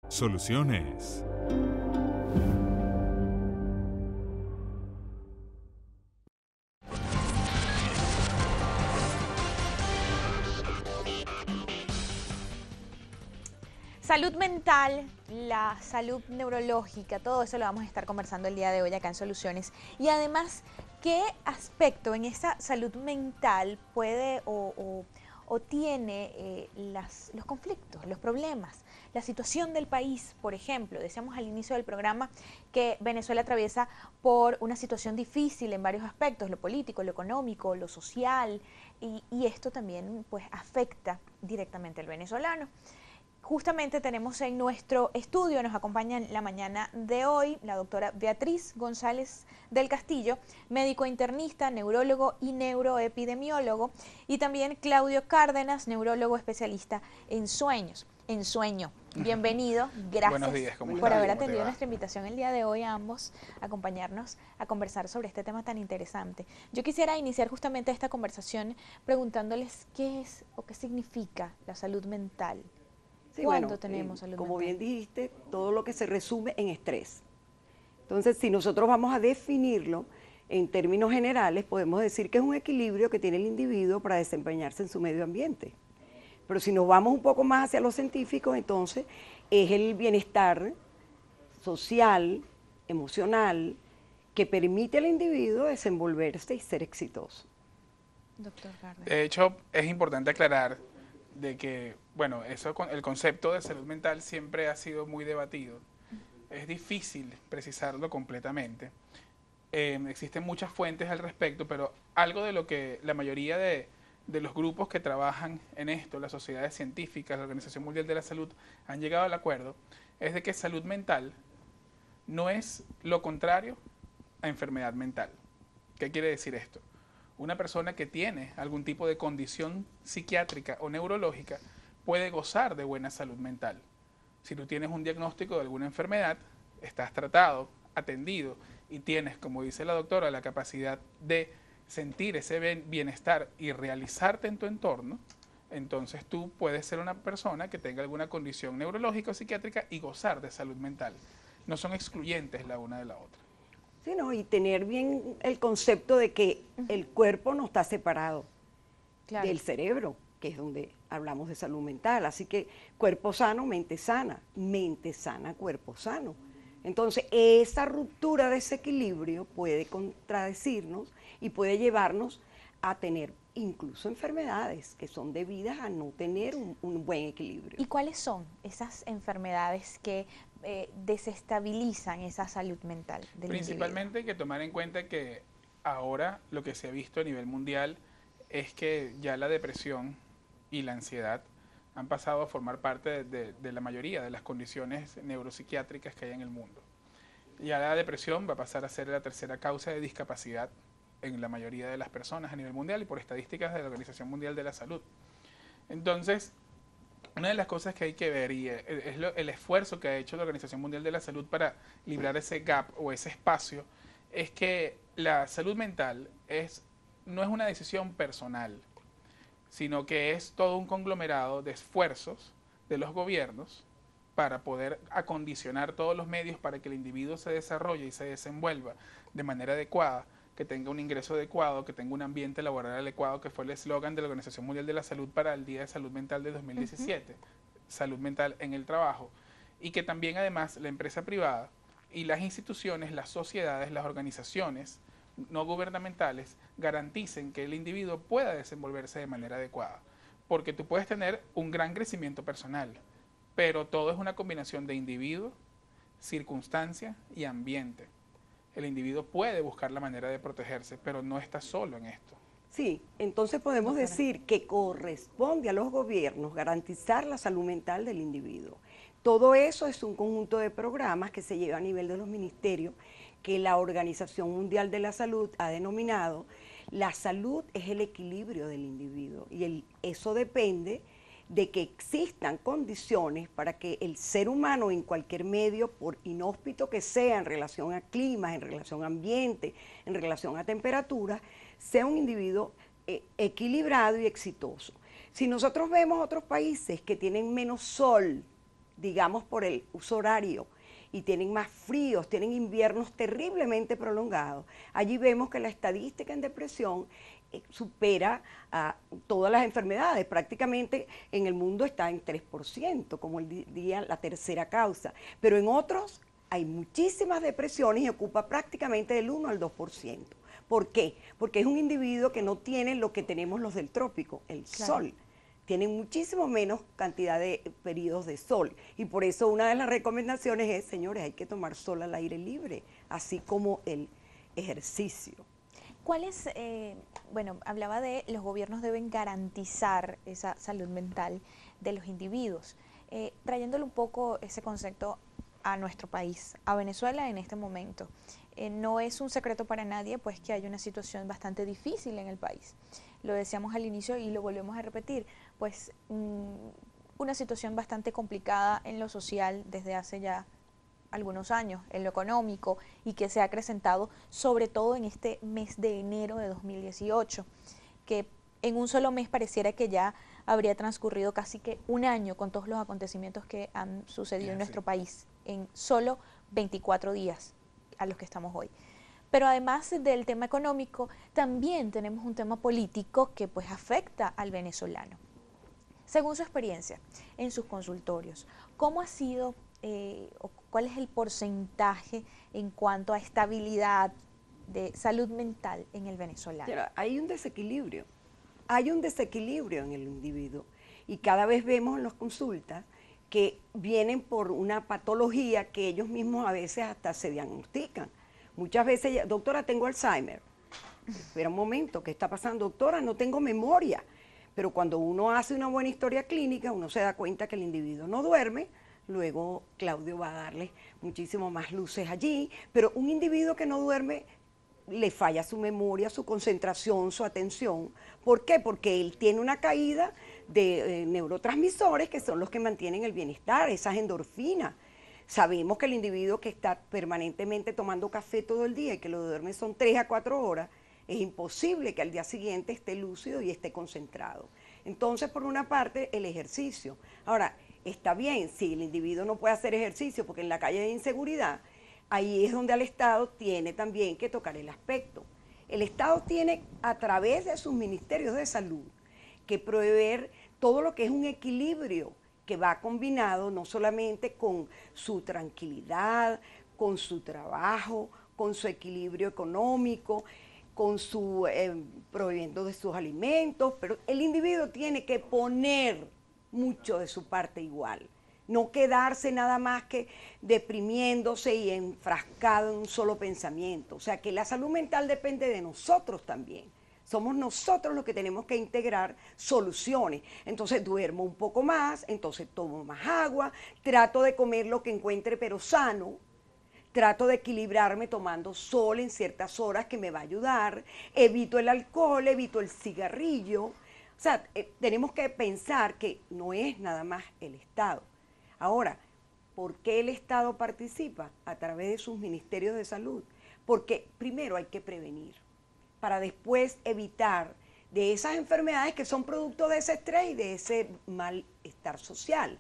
Soluciones. Salud mental, la salud neurológica, todo eso lo vamos a estar conversando el día de hoy acá en Soluciones. Y además, ¿qué aspecto en esa salud mental puede o tiene los conflictos, los problemas? La situación del país, por ejemplo, decíamos al inicio del programa que Venezuela atraviesa por una situación difícil en varios aspectos, lo político, lo económico, lo social, y esto también pues afecta directamente al venezolano. Justamente tenemos en nuestro estudio, nos acompaña en la mañana de hoy la doctora Beatriz González del Castillo, médico internista, neurólogo y neuroepidemiólogo, y también Claudio Cárdenas, neurólogo especialista en sueño. Bienvenido, gracias. Buenos días, ¿cómo por estás? haber ¿Cómo te atendido va? nuestra invitación el día de hoy a ambos, a acompañarnos, a conversar sobre este tema tan interesante. Yo quisiera iniciar justamente esta conversación preguntándoles qué es o qué significa la salud mental. Sí, ¿Cuándo bueno, tenemos salud como mental? bien dijiste, todo lo que se resume en estrés. Entonces, si nosotros vamos a definirlo en términos generales, podemos decir que es un equilibrio que tiene el individuo para desempeñarse en su medio ambiente. Pero si nos vamos un poco más hacia lo científico, entonces es el bienestar social, emocional, que permite al individuo desenvolverse y ser exitoso. Doctor Cárdenas. De hecho, es importante aclarar de que, bueno, el concepto de salud mental siempre ha sido muy debatido. Es difícil precisarlo completamente. Existen muchas fuentes al respecto, pero algo de lo que la mayoría de los grupos que trabajan en esto, las sociedades científicas, la Organización Mundial de la Salud, han llegado al acuerdo, es de que salud mental no es lo contrario a enfermedad mental. ¿Qué quiere decir esto? Una persona que tiene algún tipo de condición psiquiátrica o neurológica puede gozar de buena salud mental. Si tú tienes un diagnóstico de alguna enfermedad, estás tratado, atendido y tienes, como dice la doctora, la capacidad de sentir ese bienestar y realizarte en tu entorno, entonces tú puedes ser una persona que tenga alguna condición neurológica o psiquiátrica y gozar de salud mental. No son excluyentes la una de la otra. Sí, ¿no? Y tener bien el concepto de que el cuerpo no está separado Claro. del cerebro, que es donde hablamos de salud mental. Así que cuerpo sano, mente sana, cuerpo sano. Entonces, esa ruptura de ese equilibrio puede contradecirnos y puede llevarnos a tener incluso enfermedades que son debidas a no tener un buen equilibrio. ¿Y cuáles son esas enfermedades que desestabilizan esa salud mental del Principalmente hay que tomar en cuenta que ahora lo que se ha visto a nivel mundial es que ya la depresión y la ansiedad han pasado a formar parte de la mayoría de las condiciones neuropsiquiátricas que hay en el mundo. Ya la depresión va a pasar a ser la tercera causa de discapacidad en la mayoría de las personas a nivel mundial y por estadísticas de la Organización Mundial de la Salud. Entonces, una de las cosas que hay que ver y es el esfuerzo que ha hecho la Organización Mundial de la Salud para librar ese gap o ese espacio es que la salud mental no es una decisión personal, sino que es todo un conglomerado de esfuerzos de los gobiernos para poder acondicionar todos los medios para que el individuo se desarrolle y se desenvuelva de manera adecuada, que tenga un ingreso adecuado, que tenga un ambiente laboral adecuado, que fue el eslogan de la Organización Mundial de la Salud para el Día de Salud Mental de 2017, salud mental en el trabajo, y que también además la empresa privada y las instituciones, las sociedades, las organizaciones no gubernamentales garanticen que el individuo pueda desenvolverse de manera adecuada, porque tú puedes tener un gran crecimiento personal, pero todo es una combinación de individuo, circunstancia y ambiente. El individuo puede buscar la manera de protegerse, pero no está solo en esto. Sí, entonces podemos decir que corresponde a los gobiernos garantizar la salud mental del individuo. Todo eso es un conjunto de programas que se lleva a nivel de los ministerios que la Organización Mundial de la Salud ha denominado la salud es el equilibrio del individuo y eso depende de que existan condiciones para que el ser humano en cualquier medio, por inhóspito que sea en relación a climas, en relación a ambiente, en relación a temperatura, sea un individuo equilibrado y exitoso. Si nosotros vemos otros países que tienen menos sol digamos por el uso horario, y tienen más fríos, tienen inviernos terriblemente prolongados. Allí vemos que la estadística en depresión supera a todas las enfermedades. Prácticamente en el mundo está en 3%, como diría la tercera causa. Pero en otros hay muchísimas depresiones y ocupa prácticamente del 1 al 2%. ¿Por qué? Porque es un individuo que no tiene lo que tenemos los del trópico, el sol. Tienen muchísimo menos cantidad de periodos de sol. Y por eso una de las recomendaciones es, señores, hay que tomar sol al aire libre, así como el ejercicio. ¿Cuál es, bueno, hablaba de los gobiernos deben garantizar esa salud mental de los individuos, trayéndole un poco ese concepto a nuestro país, a Venezuela en este momento. No es un secreto para nadie pues que hay una situación bastante difícil en el país. Lo decíamos al inicio y lo volvemos a repetir, pues una situación bastante complicada en lo social desde hace ya algunos años, en lo económico, y que se ha acrecentado sobre todo en este mes de enero de 2018, que en un solo mes pareciera que ya habría transcurrido casi que un año con todos los acontecimientos que han sucedido en nuestro país, en solo 24 días a los que estamos hoy. Pero además del tema económico, también tenemos un tema político que pues afecta al venezolano. Según su experiencia en sus consultorios, ¿cómo ha sido o cuál es el porcentaje en cuanto a estabilidad de salud mental en el venezolano? Hay un desequilibrio en el individuo y cada vez vemos en las consultas que vienen por una patología que ellos mismos a veces hasta se diagnostican. Muchas veces, doctora, tengo Alzheimer. Espera un momento, ¿qué está pasando? Doctora, no tengo memoria. Pero cuando uno hace una buena historia clínica, uno se da cuenta que el individuo no duerme. Luego Claudio va a darle muchísimo más luces allí. Pero un individuo que no duerme le falla su memoria, su concentración, su atención. ¿Por qué? Porque él tiene una caída de neurotransmisores que son los que mantienen el bienestar, esas endorfinas. Sabemos que el individuo que está permanentemente tomando café todo el día y que lo duerme son 3 a 4 horas, es imposible que al día siguiente esté lúcido y esté concentrado. Entonces, por una parte, el ejercicio. Ahora, está bien, si el individuo no puede hacer ejercicio porque en la calle hay inseguridad, ahí es donde el Estado tiene también que tocar el aspecto. El Estado tiene, a través de sus ministerios de salud, que proveer todo lo que es un equilibrio que va combinado no solamente con su tranquilidad, con su trabajo, con su equilibrio económico, con su proveyendo de sus alimentos, pero el individuo tiene que poner mucho de su parte igual. No quedarse nada más que deprimiéndose y enfrascado en un solo pensamiento. O sea que la salud mental depende de nosotros también. Somos nosotros los que tenemos que integrar soluciones. Entonces duermo un poco más, entonces tomo más agua, trato de comer lo que encuentre pero sano, trato de equilibrarme tomando sol en ciertas horas que me va a ayudar, evito el alcohol, evito el cigarrillo. O sea, tenemos que pensar que no es nada más el Estado. Ahora, ¿por qué el Estado participa? A través de sus ministerios de salud. Porque primero hay que prevenir, para después evitar de esas enfermedades que son producto de ese estrés y de ese malestar social.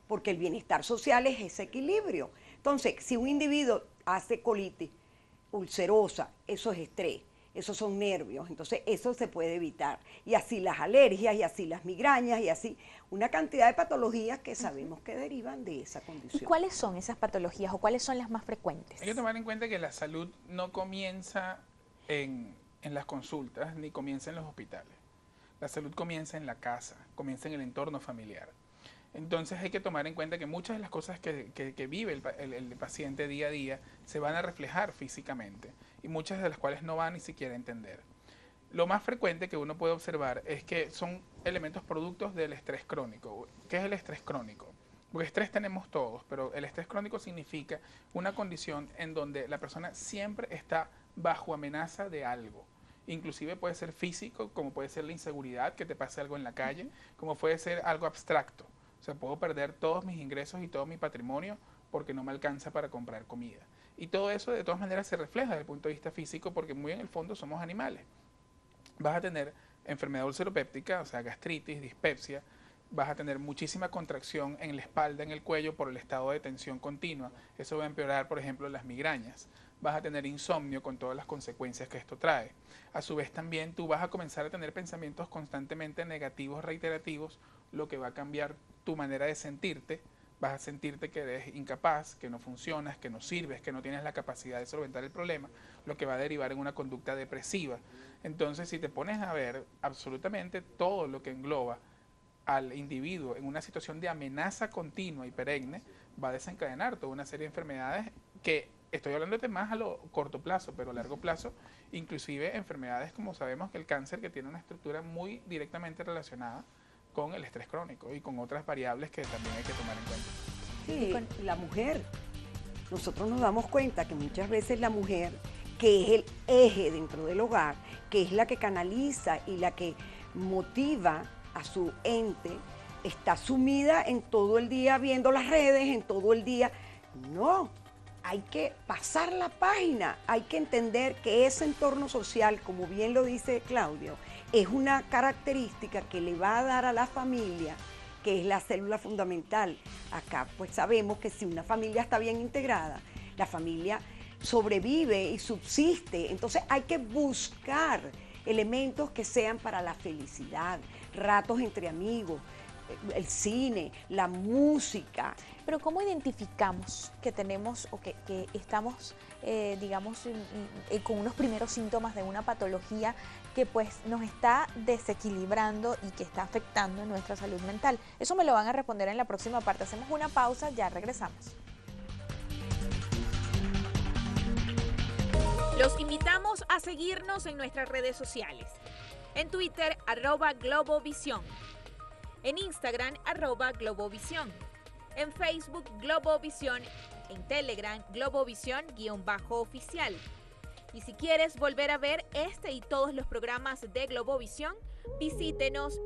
Porque el bienestar social es ese equilibrio. Entonces, si un individuo hace colitis ulcerosa, eso es estrés. Esos son nervios, entonces eso se puede evitar. Y así las alergias, y así las migrañas, y así una cantidad de patologías que sabemos que derivan de esa condición. ¿Y cuáles son esas patologías o cuáles son las más frecuentes? Hay que tomar en cuenta que la salud no comienza en las consultas ni comienza en los hospitales. La salud comienza en la casa, comienza en el entorno familiar. Entonces hay que tomar en cuenta que muchas de las cosas que vive el paciente día a día se van a reflejar físicamente y muchas de las cuales no van ni siquiera a entender. Lo más frecuente que uno puede observar es que son elementos productos del estrés crónico. ¿Qué es el estrés crónico? Porque estrés tenemos todos, pero el estrés crónico significa una condición en donde la persona siempre está bajo amenaza de algo. Inclusive puede ser físico, como puede ser la inseguridad, que te pase algo en la calle, como puede ser algo abstracto. O sea, puedo perder todos mis ingresos y todo mi patrimonio porque no me alcanza para comprar comida. Y todo eso de todas maneras se refleja desde el punto de vista físico porque muy en el fondo somos animales. Vas a tener enfermedad ulceropéptica, o sea, gastritis, dispepsia, vas a tener muchísima contracción en la espalda, en el cuello, por el estado de tensión continua. Eso va a empeorar, por ejemplo, las migrañas. Vas a tener insomnio con todas las consecuencias que esto trae. A su vez también tú vas a comenzar a tener pensamientos constantemente negativos, reiterativos, lo que va a cambiar tu manera de sentirte. Vas a sentirte que eres incapaz, que no funcionas, que no sirves, que no tienes la capacidad de solventar el problema, lo que va a derivar en una conducta depresiva. Entonces, si te pones a ver absolutamente todo lo que engloba al individuo en una situación de amenaza continua y perenne, va a desencadenar toda una serie de enfermedades que estoy hablando de más a lo corto plazo, pero a largo plazo, inclusive enfermedades como sabemos que el cáncer, que tiene una estructura muy directamente relacionada con el estrés crónico y con otras variables que también hay que tomar en cuenta. Sí, la mujer. Nosotros nos damos cuenta que muchas veces la mujer, que es el eje dentro del hogar, que es la que canaliza y la que motiva a su ente, está sumida en todo el día viendo las redes, en todo el día. No, hay que pasar la página, hay que entender que ese entorno social, como bien lo dice Claudio, es una característica que le va a dar a la familia, que es la célula fundamental. Acá pues sabemos que si una familia está bien integrada, la familia sobrevive y subsiste. Entonces hay que buscar elementos que sean para la felicidad, ratos entre amigos, el cine, la música. Pero ¿cómo identificamos que tenemos o que estamos, digamos, con unos primeros síntomas de una patología que pues nos está desequilibrando y que está afectando nuestra salud mental? Eso me lo van a responder en la próxima parte. Hacemos una pausa, ya regresamos. Los invitamos a seguirnos en nuestras redes sociales. En Twitter, @Globovisión. En Instagram, @Globovisión. En Facebook, Globovisión. En Telegram, Globovisión_oficial. Y si quieres volver a ver este y todos los programas de Globovisión, visítenos